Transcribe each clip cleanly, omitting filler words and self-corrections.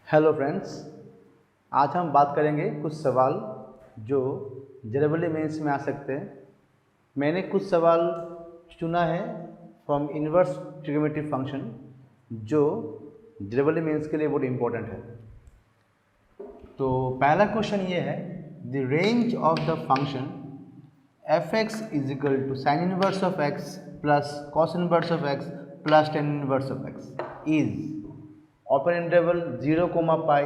Hello friends, आज हम बात करेंगे कुछ सवाल जो जनरली मेंस में आ सकते हैं। मैंने कुछ सवाल चुना है फ्रॉम इनवर्स ट्रिग्नोमेट्री फंक्शन जो जनरली मेंस के लिए बहुत इम्पोर्टेंट है। तो पहला क्वेश्चन ये है, the range of the function f x is equal to sine inverse of x plus cos inverse of x plus tan inverse of x is open interval 0 comma pi,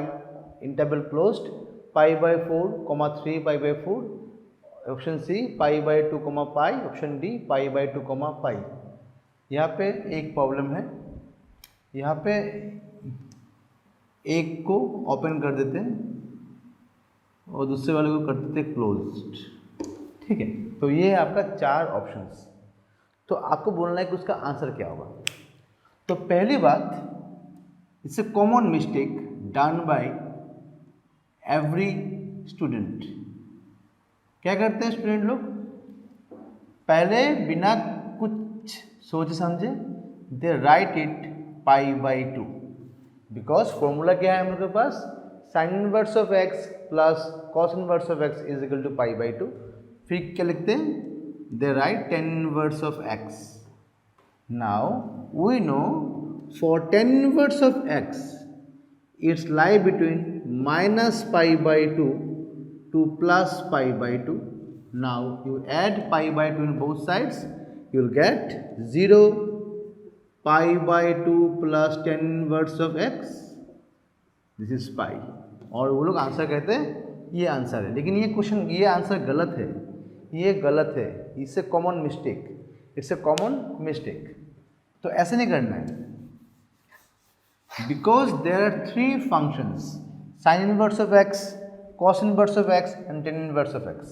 interval closed pi by 4 comma 3 pi by 4, option C pi by 2 comma pi, option D pi by 2 comma pi। यहाँ पे एक problem है, यहाँ पे एक को open कर देते हैं और दूसरे वाले को कर देते हैं क्लोज्ड। ठीक है, तो ये है आपका चार ऑप्शंस। तो आपको बोलना है कि उसका आंसर क्या होगा। तो पहली बात, it's a common mistake done by every student. क्या करते हैं स्टूडेंट लोग, पहले बिना कुछ सोचे समझे they write it pi by 2, because formula क्या है हम लोग के पास, sine inverse of x plus cos inverse of x is equal to pi by 2। फिर क्या लिखते हैं, they write tan inverse of x. Now we know for tan inverse of x, it's lie between minus pi by 2 to plus pi by 2. Now you add pi by 2 in both sides, you will get 0 pi by 2 plus tan inverse of x. This is pi। और वो लोग answer कहते हैं ये answer है, लेकिन ये question ये आंसर गलत है, ये गलत है। It's a common mistake, it's a common mistake. तो ऐसे नहीं करना है, because there are three functions, sin inverse of x, cos inverse of x and tan inverse of x,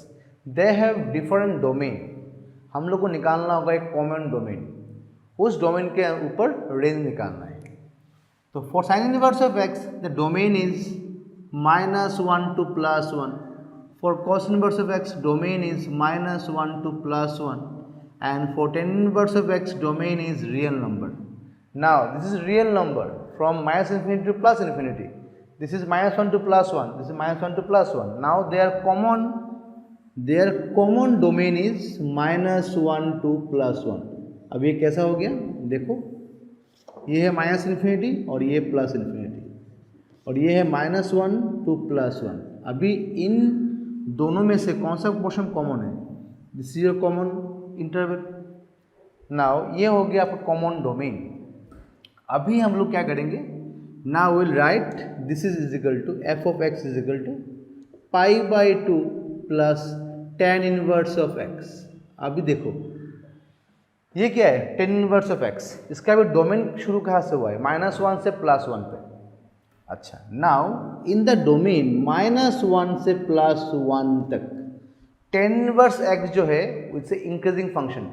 they have different domain। हम लोग को निकालना होगा एक कॉमन डोमेन, उस डोमेन के ऊपर रेंज निकालना है। तो for sin inverse of x the domain is -1 to +1, for cos inverse of x domain is -1 to +1, and for tan inverse of x domain is real number। Now this is real number from minus infinity to plus infinity. This is -1 to +1, this is -1 to +1. Now their common domain is -1 to +1। अब ये कैसा हो गया, देखो ये है minus infinity और ये प्लस इन्फिनिटी, और ये है -1 to +1। अभी इन दोनों में से कौन सा पोर्शन कॉमन है, this is your common interval. Now ये हो गया आपका कॉमन डोमेन। अभी हम लोग क्या करेंगे, now will write this is equal to f of x is equal to pi by 2 plus tan inverse of x. अभी देखो ये क्या है, टेन इनवर्स ऑफ एक्स, इसका भी डोमेन शुरू कहाँ से हुआ है, -1 से +1 पे। अच्छा, नाउ इन द डोमेन -1 से +1 तक टेन इनवर्स एक्स जो है इससे इंक्रीजिंग फंक्शन,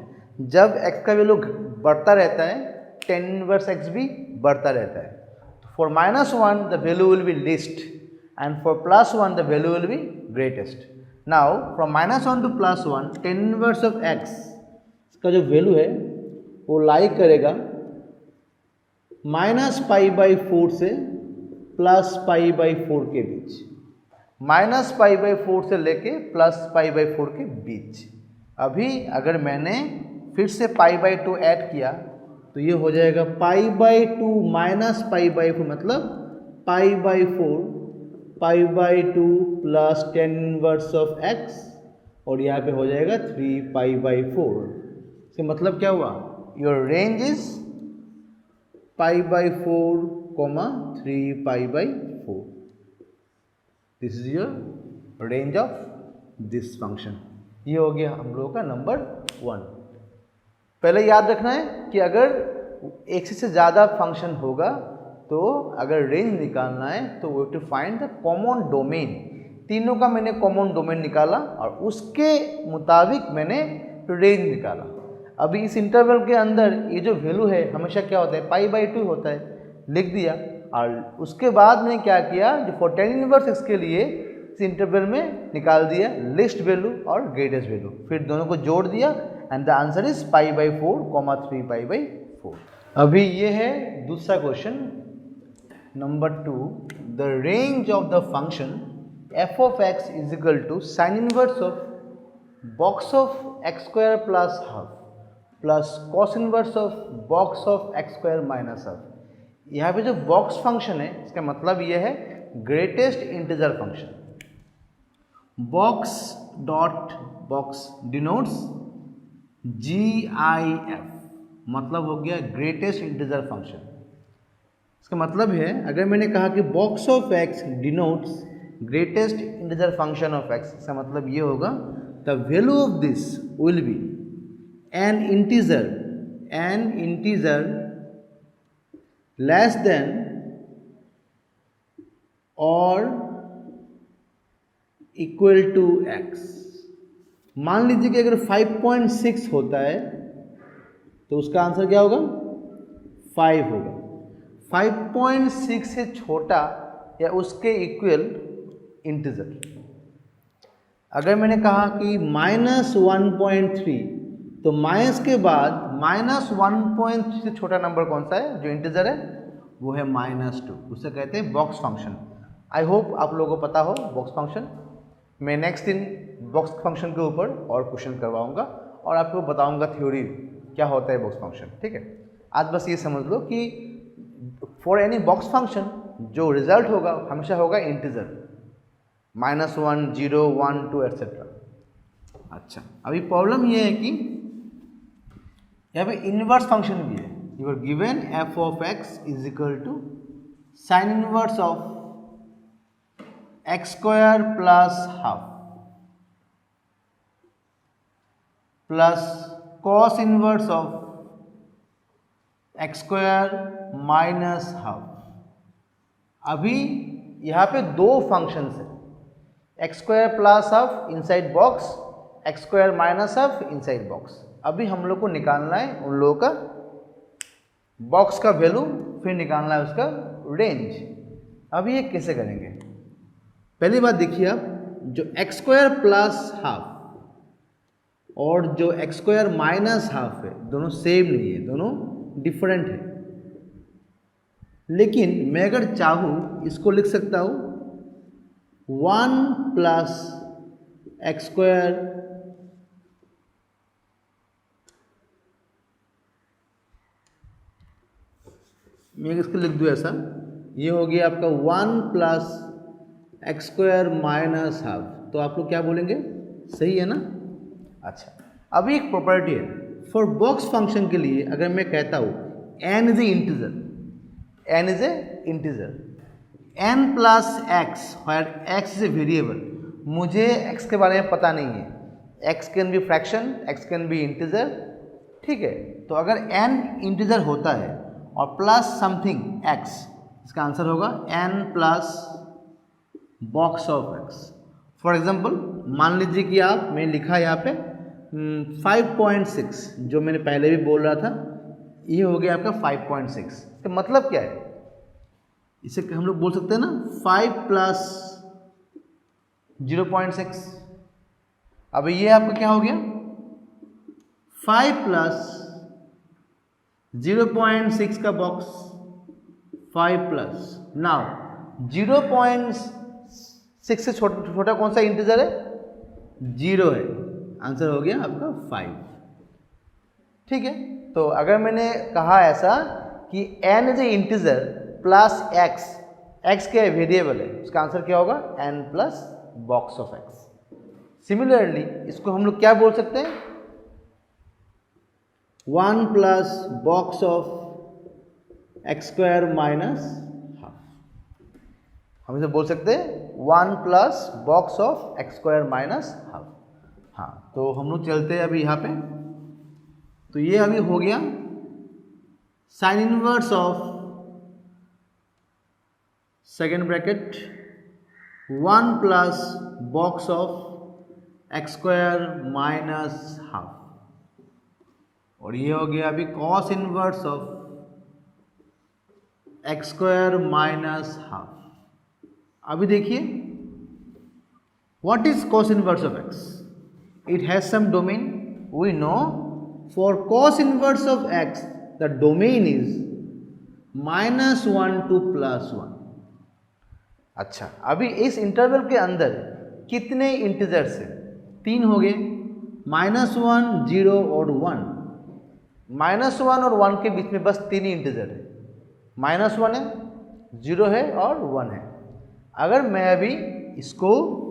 जब एक्स का वैल्यू बढ़ता रहता है टेन इनवर्स एक्स भी बढ़ता रहता है। तो for -1 the value will be least and for +1 the value will be greatest. Now from -1 to +1 tan inverse of x का जो वैल्यू है वो लाई करेगा -π/4 से +π/4 के बीच, -π/4 से लेके +π/4 के बीच। अभी अगर मैंने फिर से π/2 ऐड किया तो ये हो जाएगा π/2 माइनस π/4, मतलब π/4 π/2 plus tan inverse of x, और यहाँ पे हो जाएगा 3π/4। इसका मतलब क्या हुआ, your range is π/4, 3π/4। This is your range of this function. ये हो गया हम लोगों का नंबर 1। पहले याद रखना है कि अगर एक से ज़्यादा फंक्शन होगा तो अगर रेंज निकालना है तो we to find the common domain. तीनों का मैंने कॉमन डोमेन निकाला और उसके मुताबिक मैंने रेंज निकाला। अभी इस इंटरवल के अंदर ये जो वैल्यू है हमेशा क्या होता है, π/2 होता है, लिख दिया। और उसके बाद मैंने क्या किया, जो फॉर टेन इनवर्स एक्स के लिए इस इंटरवल में निकाल दिया लिस्ट वैल्यू और ग्रेटेस्ट वैल्यू, फिर दोनों को जोड़ दिया एंड द आंसर इज π/4, 3π/4। अभी ये है दूसरा question. Number 2, the range of the function f of x is equal to sin inverse of box of x square plus half plus cos inverse of box of x square minus half. यहाँ पे जो box function है इसका मतलब ये है greatest integer function. Box dot box denotes GIF, मतलब हो गया ग्रेटेस्ट इंटीजर फंक्शन. इसका मतलब है अगर मैंने कहा कि box of x denotes greatest integer function of x, इसका मतलब ये होगा the value of this will be N integer less than और इक्वल टू एक्स. मान लीजिए कि अगर 5.6 होता है तो उसका आंसर क्या होगा? 5 होगा. 5.6 से छोटा या उसके इक्वल इंटीजर. अगर मैंने कहा कि -1.3 तो माइनस के बाद -1.3 से छोटा नंबर कौन सा है जो इंटीजर है? वो है -2. उसे कहते हैं बॉक्स फंक्शन. आई होप आप लोगों को पता हो बॉक्स फंक्शन. मैं नेक्स्ट दिन बॉक्स फंक्शन के ऊपर और क्वेश्चन करवाऊंगा और आपको बताऊंगा थ्योरी क्या होता है बॉक्स फंक्शन. ठीक है, आज बस ये समझ लो कि फॉर एनी बॉक्स फंक्शन जो रिजल्ट होगा हमेशा होगा इंटीजर, -1, 0, 1, 2 एट्सेट्रा. अच्छा, अभी प्रॉब्लम ये है कि यहाँ पे इनवर्स फंक्शन भी है. You are given f of x is equal to sine inverse of x square plus half plus cos inverse of x square minus half. अभी यहाँ पे दो फंक्शंस हैं, x square plus half inside box, x square minus half inside box. अभी हम लोग को निकालना है उन लोगों का बॉक्स का वैल्यू, फिर निकालना है उसका रेंज. अभी ये कैसे करेंगे? पहली बात देखिए आप, जो x स्क्वायर प्लस हाफ और जो x स्क्वायर माइनस हाफ है दोनों सेम नहीं है, दोनों डिफरेंट है. लेकिन मैं अगर चाहूँ इसको लिख सकता हूँ 1 प्लस एक्स स्क्वायर मैं इसको लिख दूँ ऐसा, ये हो गया आपका 1 plus x square minus half. तो आप लोग क्या बोलेंगे? सही है ना? अच्छा, अभी एक प्रॉपर्टी है फॉर बॉक्स फंक्शन के लिए. अगर मैं कहता हूँ n is a integer, n is a integer, n plus x where x is a variable. मुझे x के बारे में पता नहीं है. x can be fraction, x can be integer. ठीक है, तो अगर n इंटीजर होता है और प्लस समथिंग x, इसका आंसर होगा n plus box of x. For example मान लीजिए कि आप, मैं लिखा यहाँ पे 5.6, जो मैंने पहले भी बोल रहा था, ये हो गया आपका 5.6. इसका मतलब क्या है? इसे हम लोग बोल सकते हैं ना 5 प्लस 0.6. अब ये आपका क्या हो गया? 5 प्लस 0.6 का बॉक्स, 5 प्लस. नाउ 0.6 से छोटा कौन सा इंटीजर है? 0 है. आंसर हो गया आपका 5. ठीक है, तो अगर मैंने कहा ऐसा कि n is a integer plus x, x क्या है? वेरिएबल है, उसका आंसर क्या होगा? n plus box of x. Similarly इसको हम लोग क्या बोल सकते हैं? 1 plus box of x square minus half. हम इसे बोल सकते हैं 1 plus box of x square minus half. हाँ, तो हम लोग चलते हैं अभी यहाँ पे. तो ये अभी हो गया sine inverse of second bracket 1 plus box of x square minus half. और ये हो गया अभी cos inverse of x square minus half. अभी देखिए, what is cos inverse of x? It has some domain. We know for cos inverse of x the domain is -1 to +1। अच्छा, अभी इस इंटरवल के अंदर कितने इंटीजर्स हैं? 3 हो गए, -1, 0 और 1। -1 और 1 के बीच में बस 3 ही इंटीजर है, -1 है, 0 है और 1 है। अगर मैं अभी इसको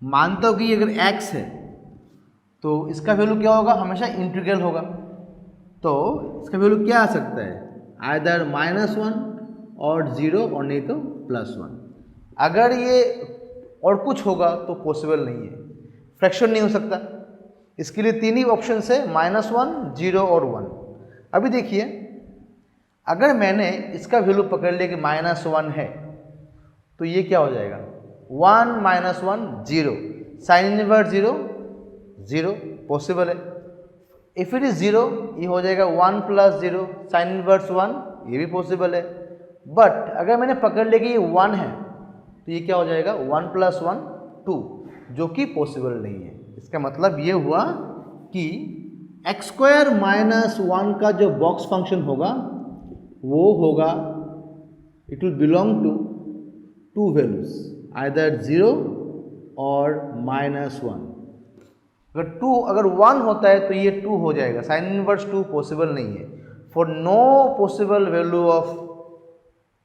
मानता हूँ कि अगर x है तो इसका वैल्यू क्या होगा? हमेशा इंटीग्रल होगा। तो इसका वैल्यू क्या आ सकता है? आइदर -1 और 0 और नहीं तो +1। अगर ये और कुछ होगा तो पॉसिबल नहीं है, फ्रैक्शन नहीं हो सकता। इसके लिए 3 ही ऑप्शन है, -1, 0 और 1। अभी देखिए, अगर मैंने इसका वैल्यू पकड़ लिया कि -1 है तो ये क्या हो जाएगा? 1 - 1 0, साइन इनवर्स 0 0 पॉसिबल है। इफ इट इज 0 ये हो जाएगा 1 + 0 साइन इनवर्स 1, ये भी पॉसिबल है। बट अगर मैंने पकड़ लिया कि ये 1 है तो ये क्या हो जाएगा? 1 + 1 2, जो कि पॉसिबल नहीं है। इसका मतलब ये हुआ कि x² - 1 का जो बॉक्स फंक्शन होगा वो होगा, it will belong to 2 values, either 0 और -1। अगर 1 होता है तो ये 2 हो जाएगा, साइन इनवर्स 2 पॉसिबल नहीं है। For no possible value of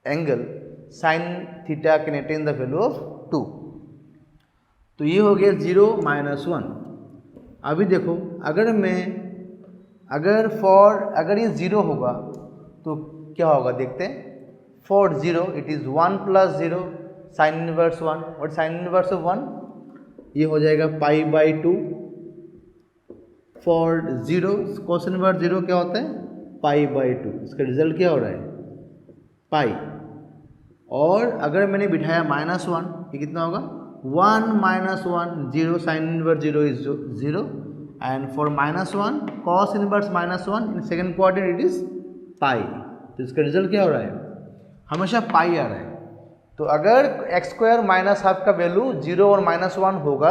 angle sine theta can attain the value of 2। तो ये हो गया 0 - 1। अभी देखो, अगर ये 0 होगा तो क्या होगा देखते हैं। For 0 it is 1 + 0 sine inverse 1, और साइन इनवर्स ऑफ 1 ये हो जाएगा π/2। फॉर 0 cos इनवर्स 0 क्या होता है? π/2। इसका रिजल्ट क्या हो रहा है? पाई। और अगर मैंने बिठाया -1, ये कितना होगा? 1 - 1 0 sine inverse 0 is 0, and for -1 cos inverse -1 in second quadrant it is पाई। तो इसका रिजल्ट क्या हो रहा है? हमेशा पाई आ रहा है। तो अगर x² - ½ का वैल्यू 0 और -1 होगा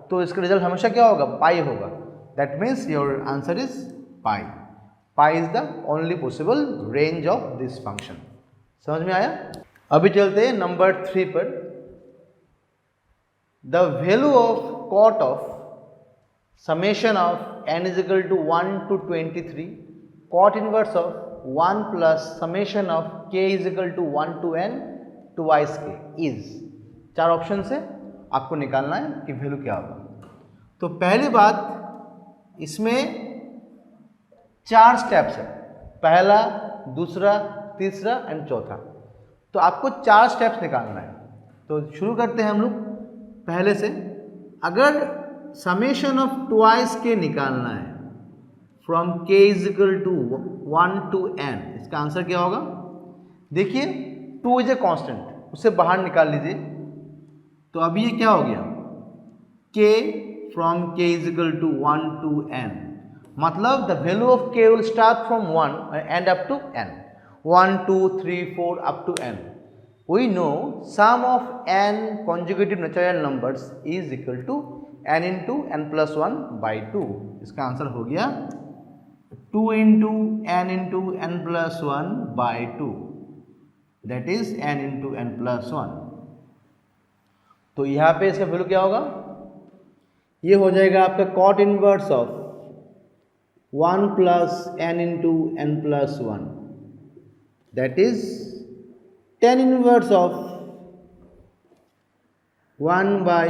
तो इसका रिजल्ट हमेशा क्या होगा? पाई होगा। That means your answer is pi. Pi is the only possible range of this function. समझ में आया? अभी चलते हैं नंबर 3 पर। The value of cot of summation of n is equal to 1 to 23 cot inverse of 1 plus summation of k is equal to 1 to n twice k is। 4 option से आपको निकालना है कि वैल्यू क्या होगा। तो पहली बात, इसमें 4 स्टेप्स है, पहला, दूसरा, तीसरा एंड चौथा। तो आपको 4 स्टेप्स निकालना है। तो शुरू करते हैं हम लोग पहले से। अगर समेशन ऑफ ट्वाइस के निकालना है from k is equal to 1 to n, इसका आंसर क्या होगा? देखिए, 2 इज ए कांस्टेंट, उसे बाहर निकाल लीजिए। तो अभी ये क्या हो गया? k from k is equal to 1 to n, मतलब the value of k will start from 1 and up to n, 1 2 3 4 up to n. We know sum of n conjugative natural numbers is equal to n into n plus 1 by 2. इसका answer हो गया 2 into n into n plus 1 by 2, that is n into n plus 1. तो यहाँ पे इसका value क्या होगा? ये हो जाएगा आपका cot inverse of 1 plus n into n plus 1, that is tan inverse of 1 by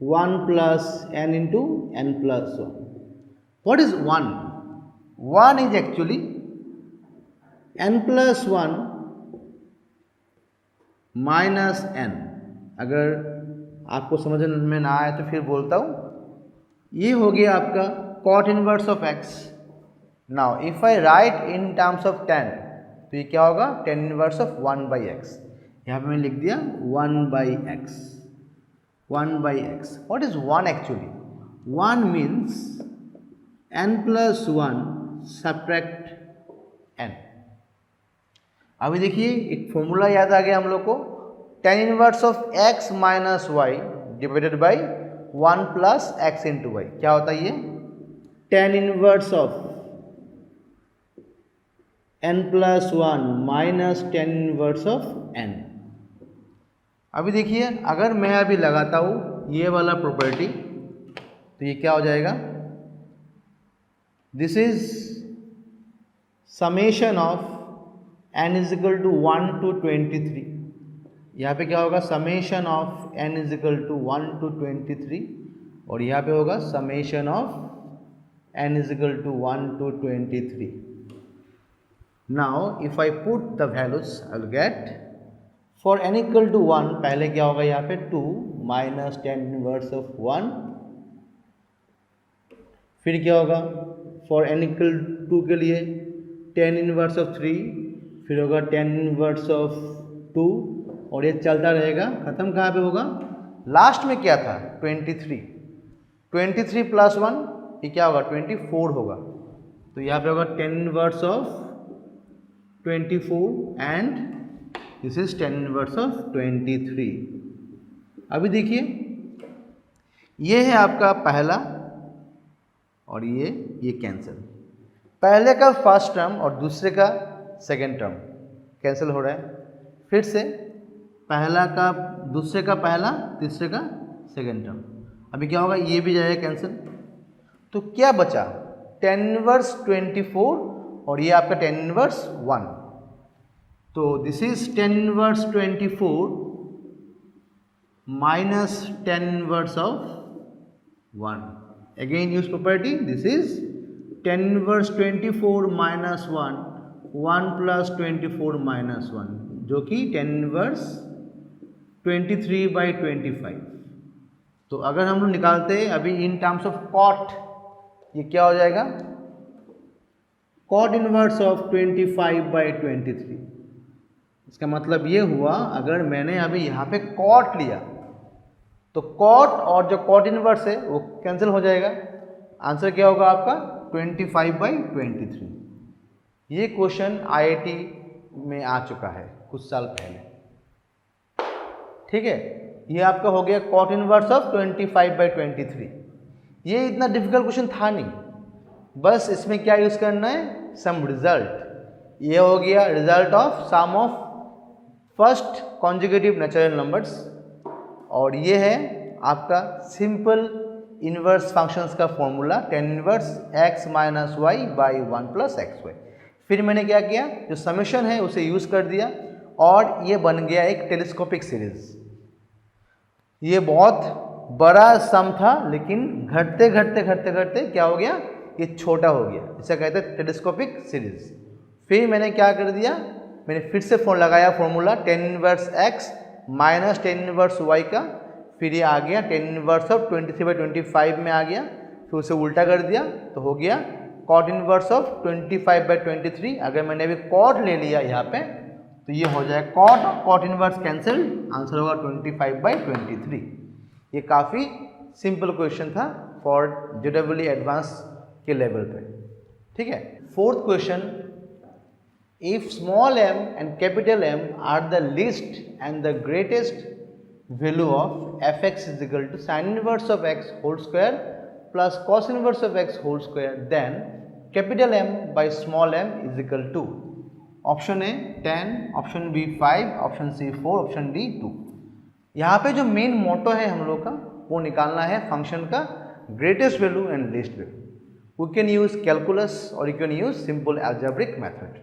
1 plus n into n plus 1. What is 1? 1 is actually n plus 1 minus n. अगर आपको समझ में ना आए तो फिर बोलता हूँ। ये हो गया आपका cot inverse of x. Now if I write in terms of tan, तो ये क्या होगा? tan inverse of 1 by x। यहाँ पे मैंने लिख दिया 1 by x, 1 by x। What is 1 actually? 1 means n plus 1 subtract n। अभी देखिए, एक फॉर्मूला याद आ गया हम लोग को, tan inverse of x minus y divided by 1 plus x into y. क्या होता है ये? tan inverse of n+1 minus 10 inverse of n। अभी देखिए अगर मैं अभी लगाता हूँ ये वाला प्रॉपर्टी तो ये क्या हो जाएगा, this is summation of n is equal to 1 to 23। यहाँ पे क्या होगा, summation of n is equal to 1 to 23 और यहाँ पे होगा summation of n is equal to 1 to 23। Now if I put the values I will get for n equal to 1 पहले क्या होगा यहाँ पे 2 माइनस 10 इनवर्स ऑफ 1, फिर क्या होगा फॉर n इक्वल टू के लिए 10 इनवर्स ऑफ 3, फिर होगा 10 इनवर्स ऑफ 2 और ये चलता रहेगा, खत्म कहाँ पे होगा, लास्ट में क्या था 23, 23 प्लस 1 ये क्या होगा 24 होगा, तो यहाँ पे होगा 10 inverse of 24 and this is 10 inverse of 23। अभी देखिए ये है आपका पहला और ये कैंसिल, पहले का फर्स्ट टर्म और दूसरे का सेकेंड टर्म कैंसिल हो रहा है, फिर से पहला का दूसरे का पहला तीसरे का सेकेंड टर्म, अभी क्या होगा ये भी जाएगा कैंसिल, तो क्या बचा 10 इनवर्स 24 और ये आपका 10 इनवर्स 1, तो this is 10 inverse 24 minus 10 inverse of 1, again use property, this is 10 inverse 24 minus 1, 1 plus 24 minus 1 जो कि 10 इनवर्स 23/25। तो अगर हम लोग निकालते हैं अभी इन टर्म्स ऑफ कॉट, ये क्या हो जाएगा कॉट इनवर्स ऑफ 25/23। इसका मतलब ये हुआ अगर मैंने अभी यहाँ पे कॉट लिया तो कॉट और जो कॉट इनवर्स है वो कैंसिल हो जाएगा, आंसर क्या होगा आपका 25/23। ये क्वेश्चन IIT में आ चुका है कुछ साल पहले, ठीक है। ये आपका हो गया कॉट इनवर्स ऑफ 25/23। ये इतना डिफिकल्ट क्वेश्चन था नहीं, बस इसमें क्या यूज करना है, सम रिजल्ट। ये हो गया result of sum of first conjugative natural numbers और ये है आपका सिंपल इनवर्स फंक्शंस का formula 10 inverse x minus y by 1 plus x y. फिर मैंने क्या किया, जो समेशन है उसे यूज कर दिया और ये बन गया एक टेलीस्कोपिक सीरीज। ये बहुत बड़ा सम था लेकिन घटते घटते घटते घटते क्या हो गया, ये छोटा हो गया, इसे कहते हैं टेलीस्कोपिक सीरीज। फिर मैंने क्या कर दिया, मैंने फिर से लगाया formula 10 inverse x minus 10 inverse y का, फिर ये आ गया 10 इनवर्स ऑफ 23/25 में आ गया, फिर उसे उल्टा कर दिया तो हो गया कॉट इनवर्स ऑफ 25/23। अगर मैंने अभी कॉट ले लिया यहाँ पे तो ये हो जाए कॉट और कॉट इनवर्स कैंसिल, आंसर होगा 25/23। ये काफ़ी सिंपल क्वेश्चन था फॉर JEE एडवांस के लेवल पे, ठीक है। Fourth question, if small m and capital M are the least and the greatest value of fx is equal to sine inverse of x whole square plus cos inverse of x whole square, then capital M by small m is equal to, option A 10, option B 5, option C 4, option D 2। यहाँ पे जो main motto है हम लोग का वो निकालना है फंक्शन का greatest value and least value. We can use calculus और you can use simple algebraic method.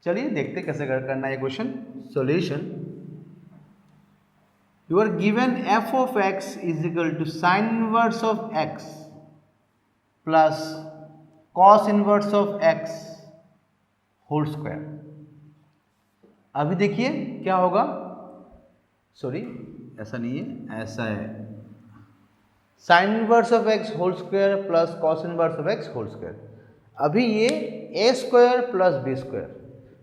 चलिए देखते कैसे करना है question. Solution, you are given f of x is equal to sin inverse of x plus cos inverse of x whole square। अभी देखिए क्या होगा, सॉरी ऐसा नहीं है, ऐसा है sin inverse of x whole square plus cos inverse of x whole square। अभी ये a square plus b square,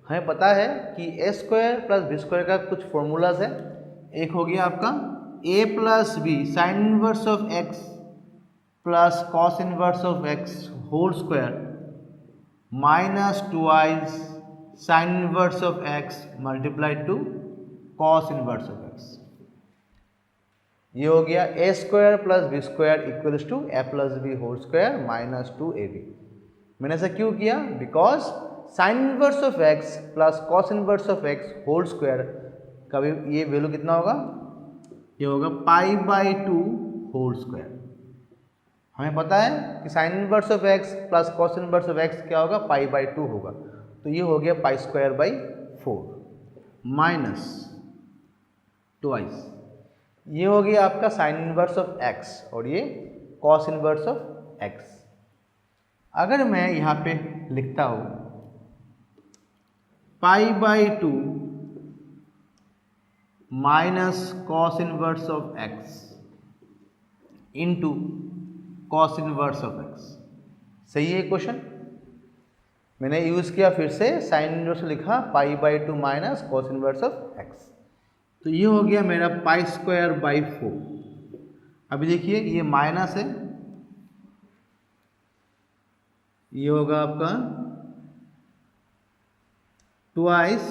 हमें पता है कि a square plus b square का कुछ फॉर्मूलाज है। एक हो गया आपका a plus b sine inverse of x plus cos inverse of x whole square minus twice sine inverse of x multiplied to cos inverse of x। ये हो गया a square plus b square equals to a plus b whole square minus 2ab। मैंने ऐसा क्यों किया, because sine inverse of x plus cos inverse of x whole square का भी ये वैल्यू कितना होगा, ये होगा π/2 होल स्क्वायर। हमें पता है कि sign inverse of x plus cos inverse of x क्या होगा, π/2 होगा। तो ये हो गया π² 4 माइनस ट्वाइस, ये हो गया आपका साइन इनवर्स ऑफ एक्स और ये कॉस इनवर्स ऑफ एक्स। अगर मैं यहाँ पे लिखता हूँ π/2 minus cos inverse of x into cos inverse of x, सही है क्वेश्चन। मैंने यूज़ किया फिर से साइन इनवर्स लिखा π/2 minus cos inverse of x, तो ये हो गया मेरा π²/4। अभी देखिए ये माइनस है, ये होगा आपका ट्वाइस,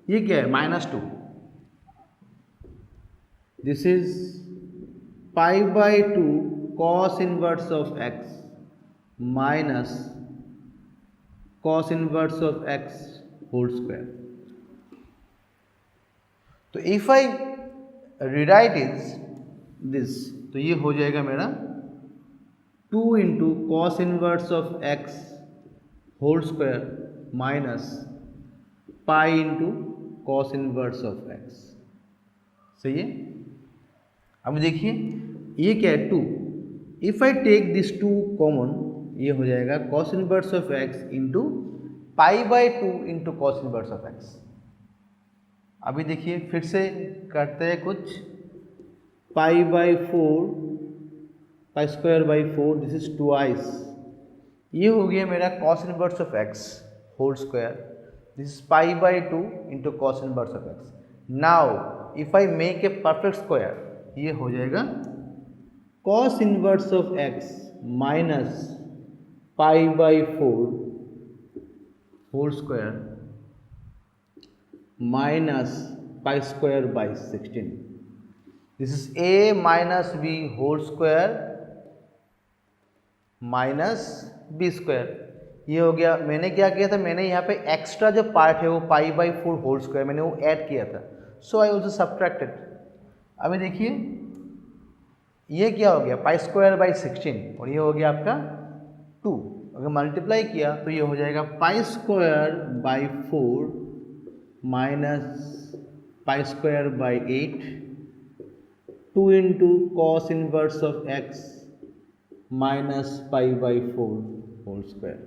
ये क्या है -2, this is π/2 cos inverse of x minus cos inverse of x whole square. तो if I rewrite is this, तो ये हो जाएगा मेरा 2 into cos inverse of x whole square minus pi into cos inverse of x, सही है। अब देखिए ये क्या है 2, if I take this 2 common, ये हो जाएगा cos inverse of x into π/2 into cos inverse of x. अभी देखिए फिर से करते हैं कुछ, π/4 π²/4 दिस इज ट्वाइस, ये हो गया मेरा cos inverse of x whole square, this is π/2 into cos inverse of x. Now if I make a perfect square, ये हो जाएगा cos inverse of x minus π/4 whole square minus π²/16, this is a minus b whole square minus b²। ये हो गया, मैंने क्या किया था, मैंने यहाँ पे एक्स्ट्रा जो पार्ट है वो π/4 होल स्क्वायर मैंने वो ऐड किया था, सो आई ऑल्सो सब्ट्रैक्टेड। अभी देखिए ये क्या हो गया π²/16 और ये हो गया आपका 2, अगर मल्टीप्लाई किया तो ये हो जाएगा π²/4 minus π²/8 2 into cos inverse of x minus π/4 whole square,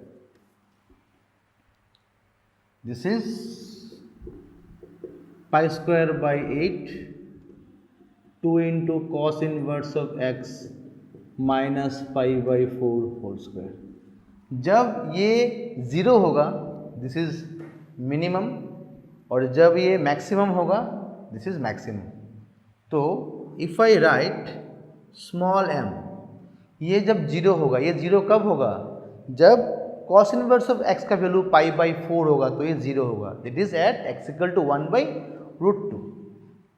this is π²/8 2 into cos inverse of x minus π/4 whole square. जब ये 0 होगा दिस इज मिनिमम, और जब ये मैक्सिमम होगा दिस इज मैक्सिमम। तो if I right small m, ये जब 0 होगा, ये 0 कब होगा, जब कॉस इनवर्स ऑफ x का वैल्यू π/4 होगा तो ये 0 होगा, दैट इज एट x = 1/√2,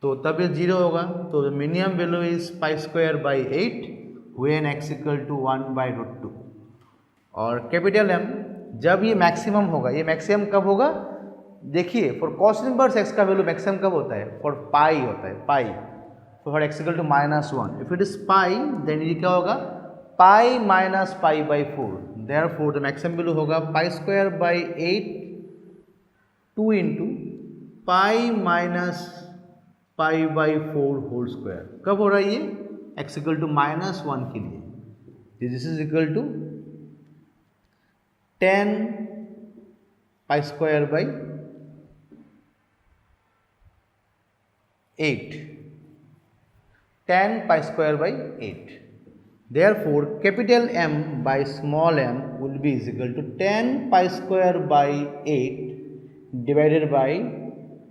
तो तब ये 0 होगा। तो minimum value is π²/8 when x = 1/√2। और कैपिटल M जब ये मैक्सिमम होगा, ये मैक्सिमम कब होगा, देखिए फॉर कॉस इनवर्स x का वैल्यू मैक्सिमम कब होता है, फॉर पाई होता है, pi for x = -1, if it is pi then ये क्या होगा pi minus π/4, therefore the maximum value होगा π²/8 2 into pi minus π/4 whole square. कब हो रहा है ये, x = -1 के लिए, this is equal to 10 π²/8 10 π²/8, therefore capital M by small m will be is equal to 10 π²/8 divided by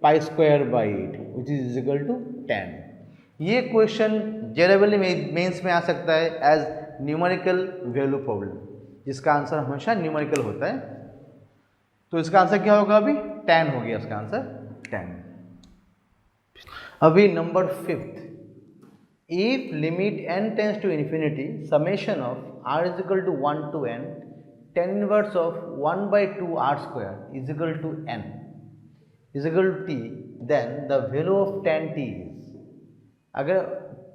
π²/8 which is equal to 10। ये question जेरेबली mains में आ सकता है एज न्यूमेरिकल वैल्यू प्रॉब्लम, जिसका आंसर हमेशा न्यूमेरिकल होता है। तो इसका आंसर क्या होगा, अभी 10 हो गया इसका आंसर 10। अभी number 5th, if limit n tends to infinity summation of r is equal to 1 to n tan inverse of 1 by 2 r square is equal to n is equal to t, then the value of tan t is, अगर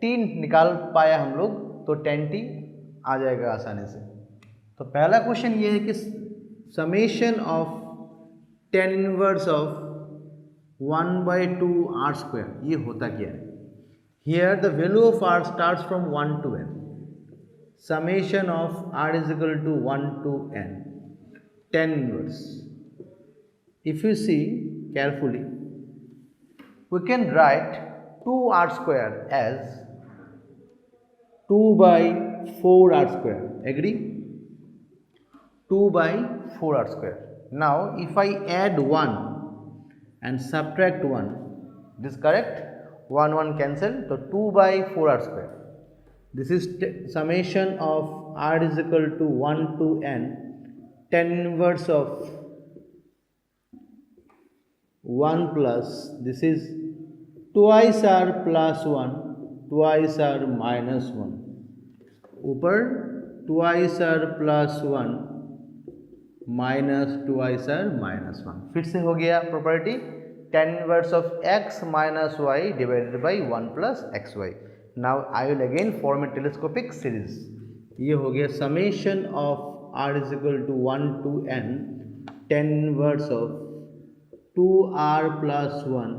t निकाल पाया हम लोग तो tan t आ जाएगा आसानी से। तो पहला क्वेश्चन ये है कि summation of tan inverse of 1 by 2 r square ये होता क्या है। Here the value of r starts from 1 to n. Summation of r is equal to 1 to n. Tan inverse. If you see carefully, we can write 2r square as 2 by 4r square. Agree? 2 by 4r square. Now if I add 1 and subtract 1, this is correct? 1 cancel, so 2 by 4r square. This is summation of r is equal to 1 to n, tan inverse of 1 plus, this is twice r plus 1, twice r minus 1, ऊपर twice r plus 1 minus twice r minus 1, फिर से हो गया property tan inverse of x minus y divided by 1 plus xy. Now I will again form a telescopic series. ये हो गया summation of r is equal to 1 to n, tan inverse of 2r plus 1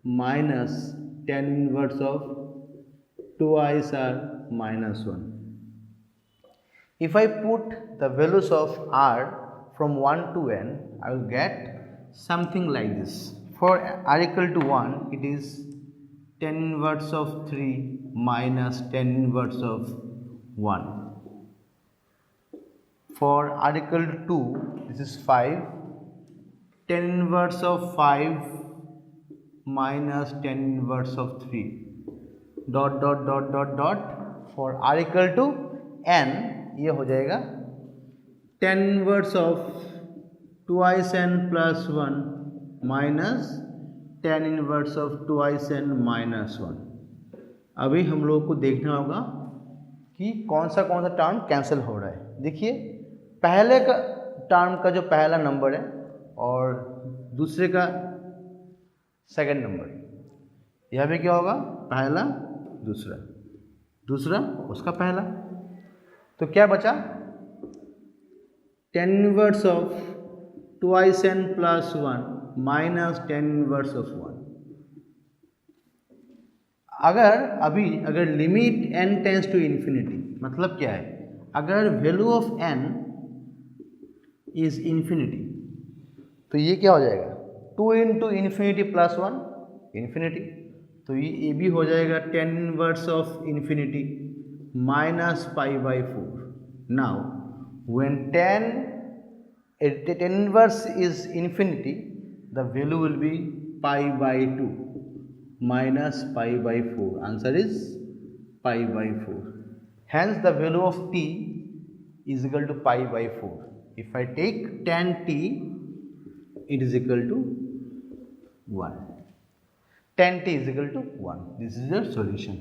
minus tan inverse of twice r minus 1. If I put the values of r from 1 to n, I will get something like this. For r equal to 1, it is tan inverse of 3 minus tan inverse of 1. For r equal to 2, this is 5, tan inverse of 5 minus tan inverse of 3, dot dot dot dot dot. For r equal to n, ये हो जाएगा tan inverse of twice n plus 1 minus tan inverse of twice n minus 1. अभी हम लोग को देखना होगा कि कौन सा टर्म कैंसिल हो रहा है। देखिए पहले का टर्म का जो पहला नंबर है और दूसरे का सेकंड नंबर, यह भी क्या होगा, पहला दूसरा, दूसरा उसका पहला, तो क्या बचा, tan inverse of twice n plus 1 minus tan inverse of 1. अगर limit n tends to infinity, मतलब क्या है, अगर value of n is infinity तो ये क्या हो जाएगा, 2 इंटू इन्फिनिटी प्लस 1 इन्फिनिटी, तो ये भी हो जाएगा tan inverse of infinity minus pi by 4. Now when tan inverse is infinity, the value will be pi by 2 minus pi by 4. Answer is pi by 4. Hence the value of t is equal to pi by 4. If I take tan t, it is equal to 1. Tan t is equal to 1. This is your solution.